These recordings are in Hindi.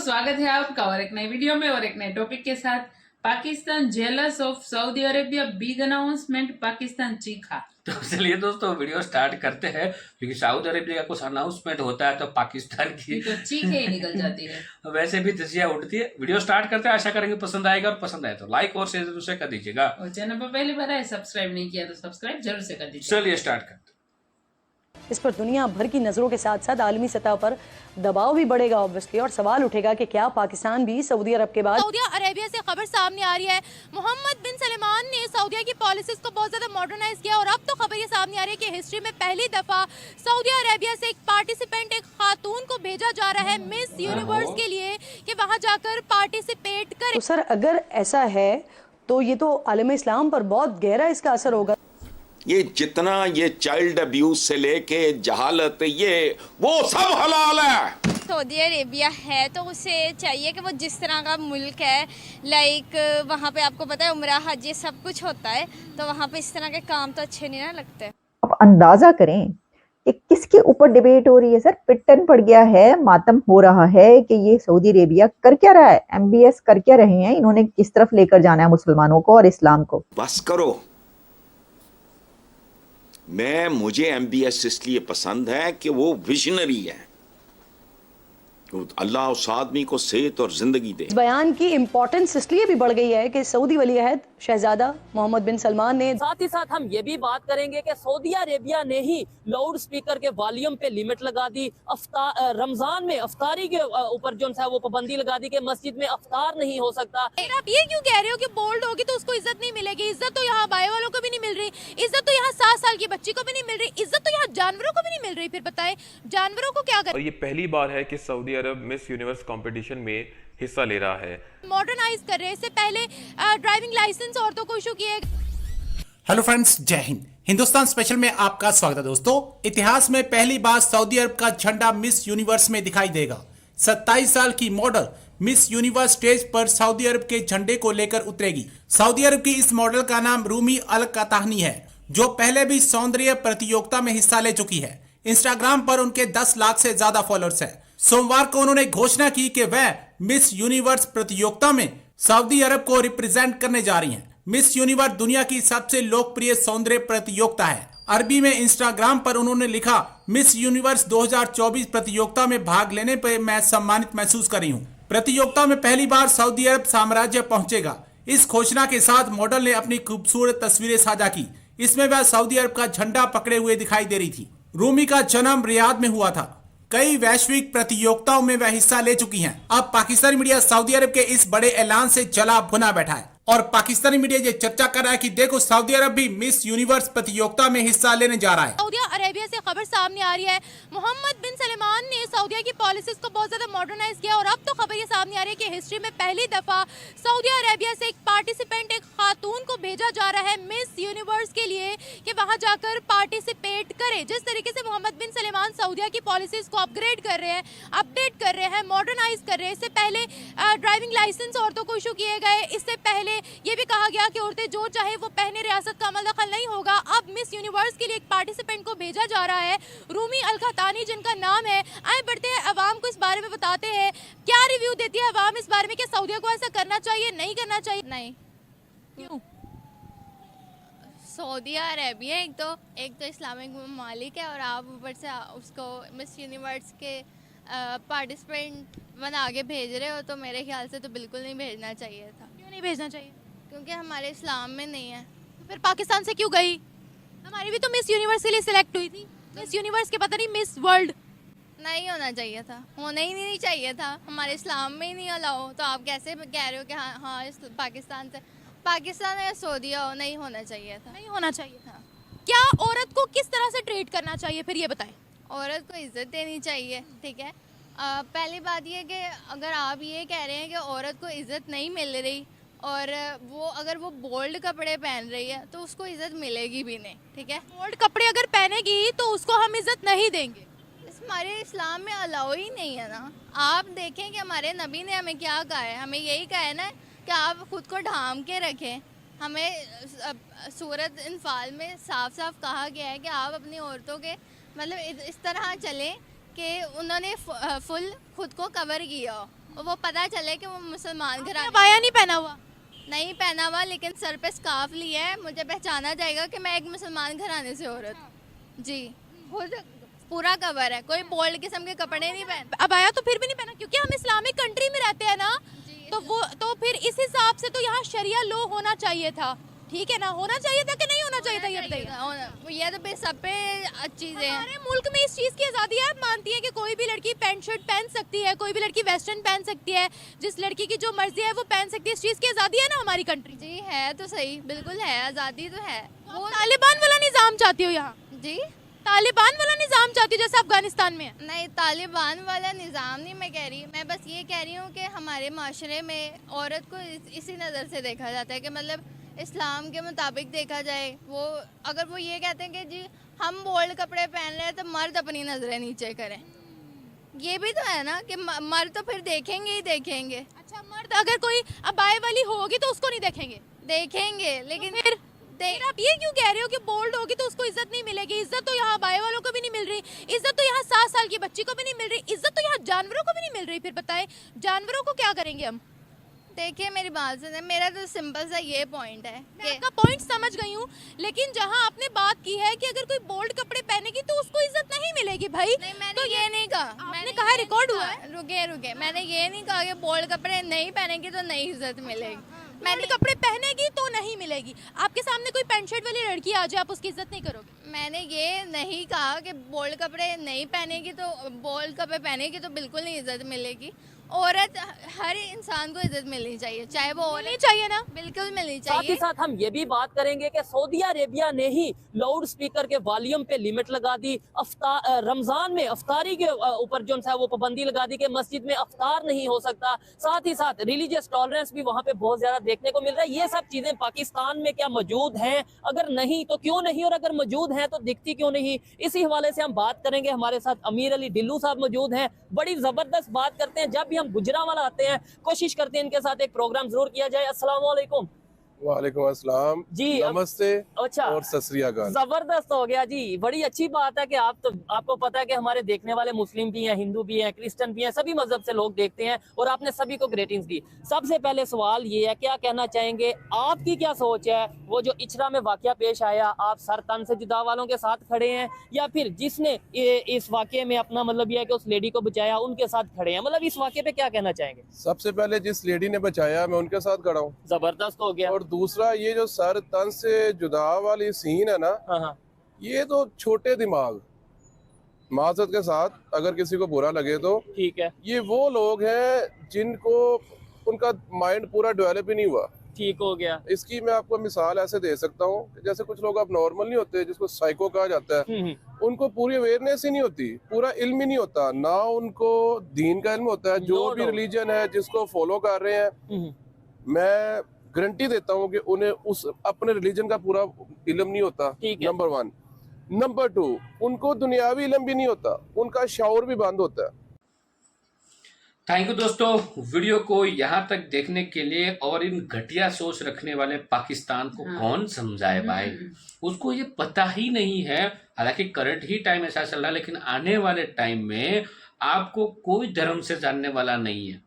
स्वागत है आपका और एक नई वीडियो में और एक नए टॉपिक के साथ। Pakistan jealous of Saudi Arabia, big announcement, Pakistan चीखा। तो चलिए दोस्तों वीडियो स्टार्ट करते हैं, क्योंकि सऊदी अरेबिया का कुछ अनाउंसमेंट होता है तो पाकिस्तान की तो चीखें ही निकल जाती है। वैसे भी धज्जियां उड़ती है। वीडियो स्टार्ट करते हैं, आशा करेंगे पसंद आएगा, और पसंद आए तो लाइक और शेयर जरूर से कर दीजिएगा। और चैनल पर पहली बार आए, सब्सक्राइब नहीं किया तो सब्सक्राइब जरूर से कर दीजिए। चलिए स्टार्ट करते हैं। इस पर दुनिया भर की नजरों के साथ साथ आलमी सतह पर दबाव भी बढ़ेगा ऑब्वियसली, और सवाल उठेगा कि क्या पाकिस्तान भी सऊदी अरब के बाद सऊदी अरेबिया से खबर सामने आ रही है। मोहम्मद बिन सलमान ने सऊदी की पॉलिसीज को बहुत ज्यादा मॉडर्नाइज किया और अब तो खबर ये सामने आ रही है कि हिस्ट्री में पहली दफा सऊदी अरेबिया से एक पार्टिसिपेंट, एक खातून को भेजा जा रहा है मिस यूनिवर्स के लिए कि वहां जाकर पार्टिसिपेट करे। तो सर अगर ऐसा है तो ये तो आलम इस्लाम पर बहुत गहरा इसका असर होगा। ये जितना ये चाइल्ड अब्यूज से लेके जहालत, ये वो सब हलाल है। सऊदी अरेबिया है तो उसे चाहिए कि वो जिस तरह का मुल्क है, लाइक वहाँ पे आपको पता है उम्रा हज ये सब कुछ होता है, तो वहाँ पे इस तरह के काम तो अच्छे नहीं ना लगते। अब अंदाजा करें कि किसके ऊपर डिबेट हो रही है। सर पिटन पड़ गया है, मातम हो रहा है कि ये सऊदी अरेबिया कर क्या रहा है, MBS कर क्या रहे हैं, इन्होंने किस तरफ लेकर जाना है मुसलमानों को और इस्लाम को। बस करो। मुझे MBS इसलिए पसंद है कि वो विजनरी है। अल्लाह उस आदमी को सेहत और जिंदगी दे। इस बयान की इम्पोर्टेंस इसलिए भी बढ़ गई है कि सऊदी वली-ए-अहद शहजादा मोहम्मद बिन सलमान ने साथ ही साथ हम ये भी बात करेंगे कि सऊदी अरेबिया ने ही लाउड स्पीकर के वॉल्यूम पे लिमिट लगा दी। रमजान में अफ्तारी के ऊपर जो है वो पाबंदी लगा दी कि मस्जिद में अफ्तार नहीं हो सकता। आप ये क्यों कह रहे हो कि बोल्ड होगी तो उसको इज्जत नहीं मिलेगी? इज्जत तो यहाँ बाय वालों को भी नहीं मिल रही, इज्जत तो यहाँ 7 साल की बच्ची को भी नहीं मिल रही, इज्जत तो यहाँ जानवरों को भी नहीं मिल रही। फिर बताएं जानवरों को क्या करें? और ये पहली बार है कि सऊदी अरब मिस यूनिवर्स कंपटीशन में हिस्सा ले रहा है। मॉडर्नाइज कर रहे हैं। इससे पहले ड्राइविंग लाइसेंस औरतों को इशू किए। हेलो फ्रेंड्स, जय हिंद। हिंदुस्तान स्पेशल में आपका स्वागत है दोस्तों। इतिहास में पहली बार सऊदी अरब का झंडा मिस यूनिवर्स में दिखाई देगा। 27 साल की मॉडल मिस यूनिवर्स स्टेज पर सऊदी अरब के झंडे को लेकर उतरेगी। सऊदी अरब की इस मॉडल का नाम रूमी अल कताहनी है, जो पहले भी सौंदर्य प्रतियोगिता में हिस्सा ले चुकी है। इंस्टाग्राम पर उनके 10 लाख से ज्यादा फॉलोअर्स हैं। सोमवार को उन्होंने घोषणा की कि वह मिस यूनिवर्स प्रतियोगिता में सऊदी अरब को रिप्रेजेंट करने जा रही हैं। मिस यूनिवर्स दुनिया की सबसे लोकप्रिय सौंदर्य प्रतियोगिता है। अरबी में इंस्टाग्राम पर उन्होंने लिखा, मिस यूनिवर्स 2024 प्रतियोगिता में भाग लेने पर मैं सम्मानित महसूस कर रही हूँ। प्रतियोगिता में पहली बार सऊदी अरब साम्राज्य पहुंचेगा। इस घोषणा के साथ मॉडल ने अपनी खूबसूरत तस्वीरें साझा की। इसमें वह सऊदी अरब का झंडा पकड़े हुए दिखाई दे रही थी। रूमी का जन्म रियाद में हुआ था। कई वैश्विक प्रतियोगिताओं में वह हिस्सा ले चुकी हैं। अब पाकिस्तानी मीडिया सऊदी अरब के इस बड़े ऐलान से जला भुना बैठा है और पाकिस्तानी मीडिया ये चर्चा कर रहा है कि देखो सऊदी अरब भी मिस यूनिवर्स प्रतियोगिता में हिस्सा लेने जा रहा है। सऊदी अरेबिया से खबर सामने आ रही है। मोहम्मद बिन सलमान ने सऊदी की पॉलिसीज को बहुत ज्यादा मॉडर्नाइज किया और अब तो खबर ये सामने आ रही है कि हिस्ट्री में पहली दफा सऊदी अरेबिया से एक पार्टिसिपेंट, एक खातून को भेजा जा रहा है मिस यूनिवर्स के लिए कि वहां जाकर पार्टिसिपेट करे। जिस तरीके से मोहम्मद बिन सलमान सऊदी की पॉलिसीज को अपग्रेड कर रहे हैं, अपडेट कर रहे हैं, मॉडर्नाइज कर रहे हैं। इससे पहले ड्राइविंग लाइसेंस औरतों को इशू किए गए। इससे पहले ये भी कहा गया कि औरतें जो चाहे वो पहने, रियासत का अमल दखल नहीं होगा। अब मिस यूनिवर्स के लिए एक पार्टिसिपेंट को भेजा जा रहा है, रूमी अल कतानी जिनका नाम है। आए बढ़ते हैं अवाम को इस बारे में बताते हैं, क्या रिव्यू देती है अवाम इस बारे में कि सऊदी को ऐसा करना चाहिए, नहीं करना चाहिए? नहीं, क्यों? सऊदी अरेबिया एक तो इस्लामिक ममालिक है और आप ऊपर से उसको मिस यूनिवर्स के पार्टिसिपेंट बना के भेज रहे हो, तो मेरे ख्याल से तो बिल्कुल नहीं भेजना चाहिए था। क्यों नहीं भेजना चाहिए? क्योंकि हमारे इस्लाम में नहीं है। फिर पाकिस्तान से क्यों गई? हमारी भी तो मिस यूनिवर्स के लिए सिलेक्ट हुई थी। मिस यूनिवर्स के पता नहीं मिस वर्ल्ड नहीं होना चाहिए था, होना ही नहीं चाहिए था। हमारे इस्लाम में ही नहीं अलाउ, तो आप कैसे कह रहे हो कि हाँ पाकिस्तान या सऊदी हो, नहीं होना चाहिए था। नहीं होना चाहिए था। क्या औरत को किस तरह से ट्रीट करना चाहिए फिर ये बताएं? औरत को इज्जत देनी चाहिए, ठीक है। पहली बात ये कि अगर आप ये कह रहे हैं कि औरत को इज्जत नहीं मिल रही और अगर वो बोल्ड कपड़े पहन रही है तो उसको इज्जत मिलेगी भी नहीं, ठीक है। बोल्ड कपड़े अगर पहनेगी तो उसको हम इज्जत नहीं देंगे। हमारे इस्लाम में अलाउ ही नहीं है ना। आप देखें कि हमारे नबी ने हमें क्या कहा है, हमें यही कहा है ना कि आप खुद को ढांप के रखें। हमें सूरत इनफाल में साफ साफ कहा गया है कि आप अपनी औरतों के मतलब इस तरह चलें कि उन्होंने फुल खुद को कवर किया हो, वो पता चले कि वो मुसलमान घराने अबाया नहीं पहना हुआ? नहीं पहना हुआ, लेकिन सर पे स्कार्फ लिया है, मुझे पहचाना जाएगा कि मैं एक मुसलमान घराने से औरत। जी, खुद पूरा कवर है, कोई बोल्ड किस्म के कपड़े नहीं पहन। अबाया तो फिर भी नहीं पहना क्योंकि हम इस्लामिक कंट्री में रहते हैं ना, तो वो तो फिर इस हिसाब से तो यहाँ शरिया लॉ होना चाहिए था, ठीक है ना? होना चाहिए था कि नहीं होना चाहिए था, ये बताइए। ये तो सब पे चीजें हैं। हमारे मुल्क में इस चीज़ की आज़ादी है, आप मानती है कि कोई भी लड़की पैंट शर्ट पहन सकती है, कोई भी लड़की वेस्टर्न पहन सकती है, जिस लड़की की जो मर्जी है वो पहन सकती है, इस चीज़ की आज़ादी है ना हमारी कंट्री? जी है तो सही, बिल्कुल है, आज़ादी तो है। वो तालिबान वाला निज़ाम चाहती हो यहाँ? जी, तालिबान वाला निज़ाम चाहती हो जैसे अफगानिस्तान में है? नहीं, तालिबान वाला निज़ाम नहीं मैं कह रही, मैं बस ये कह रही हूँ कि हमारे माशरे में औरत को इसी नज़र से देखा जाता है कि मतलब इस्लाम के मुताबिक देखा जाए। वो अगर वो ये कहते हैं कि जी हम बोल्ड कपड़े पहन रहे हैं तो मर्द अपनी नज़रें नीचे करें, ये भी तो है ना कि मर्द तो फिर देखेंगे ही देखेंगे। अच्छा, मर्द अगर कोई अबाए वाली होगी तो उसको नहीं देखेंगे? देखेंगे, लेकिन फिर आप ये क्यों कह रहे हो कि बोल्ड होगी तो उसको इज्जत नहीं मिलेगी? इज्जत तो यहाँ बाय वालों को भी नहीं मिल रही, इज्जत तो यहाँ 7 साल की बच्ची को भी नहीं मिल रही, इज्जत तो यहाँ जानवरों को भी नहीं मिल रही। फिर बताएं जानवरों को क्या करेंगे हम? देखिए मेरी बात सुने, मेरा तो सिंपल सा ये पॉइंट है मैं आपका पॉइंट समझ गई हूँ, लेकिन जहाँ आपने बात की है कि अगर कोई बोल्ड कपड़े पहनेगी तो उसको इज्जत नहीं मिलेगी भाई। नहीं, मैंने तो ये नहीं कहा, मैंने कहा रिकॉर्ड हुआ है। रुके, मैंने ये नहीं कहा कि बोल्ड कपड़े नहीं पहनेगी तो नहीं इज्जत मिलेगी। मैंने कपड़े पहनेगी तो नहीं मिलेगी। आपके सामने कोई पैंट शर्ट वाली लड़की आ जाए, आप उसकी इज्जत नहीं करोगे? मैंने ये नहीं कहा कि बोल्ड कपड़े नहीं पहनेगी तो बोल्ड कपड़े पहनेगी तो बिल्कुल नहीं इज्जत मिलेगी। औरत, हर इंसान को इज्जत मिलनी चाहिए, चाहे वो मिलनी चाहिए ना, बिल्कुल मिलनी साथ ही चाहिए। साथ हम ये भी बात करेंगे कि सऊदी अरेबिया ने ही लाउड स्पीकर के वॉल्यूम पे लिमिट लगा दी। रमजान में अफ्तारी के ऊपर जो है वो पाबंदी लगा दी कि मस्जिद में अफ्तार नहीं हो सकता। साथ ही साथ रिलीजियस टॉलरेंस भी वहाँ पे बहुत ज्यादा देखने को मिल रहा है। ये सब चीजें पाकिस्तान में क्या मौजूद हैं? अगर नहीं तो क्यों नहीं, और अगर मौजूद हैं तो दिखती क्यों नहीं? इसी हवाले से हम बात करेंगे। हमारे साथ अमीर अली डिल्लू साहब मौजूद हैं। बड़ी जबरदस्त बात करते हैं। जब भी हम गुजरांवाला आते हैं कोशिश करते हैं इनके साथ एक प्रोग्राम जरूर किया जाए। अस्सलाम वालेकुम। वालेकुम अस्सलाम जी, नमस्ते। अच्छा, और सत श्री अकाल। जबरदस्त हो गया जी। बड़ी अच्छी बात है कि आपको पता है कि हमारे देखने वाले मुस्लिम भी हैं, हिंदू भी हैं, क्रिश्चियन भी हैं, सभी मजहब से लोग देखते हैं और आपने सभी को ग्रेटिंग्स दी। सबसे पहले सवाल ये है, क्या कहना चाहेंगे, आपकी क्या सोच है? वो जो इचरा में वाकया पेश आया, आप सर तन से जुदा वालों के साथ खड़े हैं या फिर जिसने इस वाकये में अपना मतलब यह है कि उस लेडी को बचाया उनके साथ खड़े हैं? मतलब इस वाकये पे क्या कहना चाहेंगे? सबसे पहले जिस लेडी ने बचाया मैं उनके साथ खड़ा हूँ। जबरदस्त हो गया। और दूसरा ये जो सर तन से जुदा वाली सीन है ना, हाँ, ये तो छोटे दिमाग, माजरत के साथ अगर किसी को बुरा लगे तो ठीक है, ये वो लोग हैं जिनको उनका माइंड पूरा डेवलप ही नहीं हुआ। ठीक हो गया। इसकी मैं आपको मिसाल ऐसे दे सकता हूँ, जैसे कुछ लोग अब नॉर्मल नहीं होते, जिसको साइको कहा जाता है, उनको पूरी अवेयरनेस ही नहीं होती, पूरा इल्म ही नहीं होता, ना उनको दीन का इल्म होता है। जो भी रिलीजन है जिसको फॉलो कर रहे हैं, मैं गारंटी देता हूँ कि उन्हें उस अपने रिलीजन का पूरा इल्म नहीं होता, नंबर 1। नंबर 2, उनको दुनियावी इल्म भी नहीं होता, उनका शऊर भी बंद होता है। थैंक यू दोस्तों, वीडियो को यहाँ तक देखने के लिए। और इन घटिया सोच रखने वाले पाकिस्तान को कौन समझाए भाई, उसको ये पता ही नहीं है। हालांकि करंट ही टाइम ऐसा चल रहा है, लेकिन आने वाले टाइम में आपको कोई धर्म से जानने वाला नहीं है।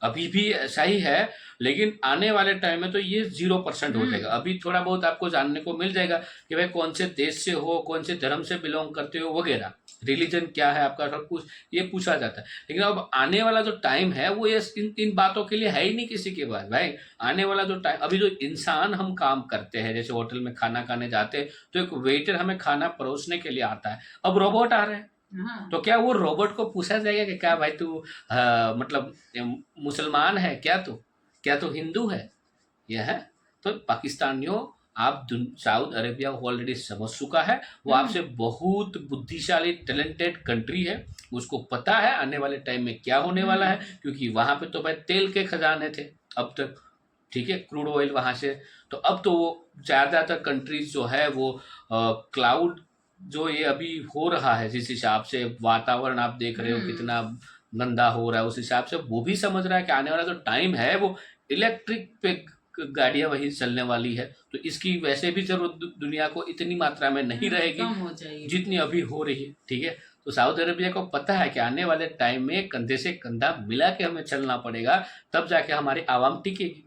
अभी भी ऐसा ही है, लेकिन आने वाले टाइम में तो ये 0% हो जाएगा। अभी थोड़ा बहुत आपको जानने को मिल जाएगा कि भाई कौन से देश से हो, कौन से धर्म से बिलोंग करते हो वगैरह, रिलीजन क्या है आपका, सब कुछ ये पूछा जाता है। लेकिन अब आने वाला जो टाइम है वो ये इन बातों के लिए है ही नहीं किसी के पास भाई। आने वाला जो टाइम, अभी जो इंसान हम काम करते हैं, जैसे होटल में खाना खाने जाते हैं तो एक वेटर हमें खाना परोसने के लिए आता है, अब रोबोट आ रहे हैं। तो क्या वो रोबोट को पूछा जाएगा कि क्या भाई तू मतलब मुसलमान है, क्या तू हिंदू है? यह है तो पाकिस्तानियों, आप सऊदी अरेबिया ऑलरेडी समझ चुका है, वो आपसे बहुत बुद्धिशाली टैलेंटेड कंट्री है। उसको पता है आने वाले टाइम में क्या होने वाला है, क्योंकि वहां पे तो भाई तेल के खजाने थे अब तक, ठीक है, क्रूड ऑयल वहां से। तो अब तो वो ज्यादातर कंट्रीज जो है वो क्लाउड जो ये अभी हो रहा है, जिस हिसाब से वातावरण आप देख रहे हो कितना गंदा हो रहा है, उस हिसाब से वो भी समझ रहा है कि आने वाला जो टाइम है वो इलेक्ट्रिक पे गाड़ियां वही चलने वाली है। तो इसकी वैसे भी जरूरत दुनिया को इतनी मात्रा में नहीं रहेगी जितनी अभी हो रही है, ठीक है। तो सऊदी अरेबिया को पता है कि आने वाले टाइम में कंधे से कंधा मिला के हमें चलना पड़ेगा, तब जाके हमारी आवाम टिकेगी।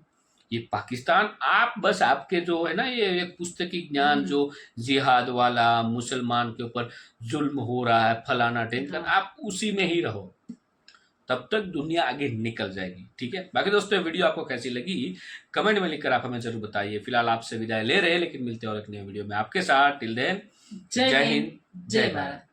ये पाकिस्तान आप बस आपके जो है ना ये एक पुस्तकी ज्ञान जो जिहाद वाला, मुसलमान के ऊपर जुल्म हो रहा है, फलाना टेंशन, आप उसी में ही रहो, तब तक दुनिया आगे निकल जाएगी। ठीक है, बाकी दोस्तों वीडियो आपको कैसी लगी कमेंट में लिखकर आप हमें जरूर बताइए। फिलहाल आपसे विदाई ले रहे हैं, लेकिन मिलते हैं और एक नए वीडियो में आपके साथ। टिल देन जय हिंद, जय भारत।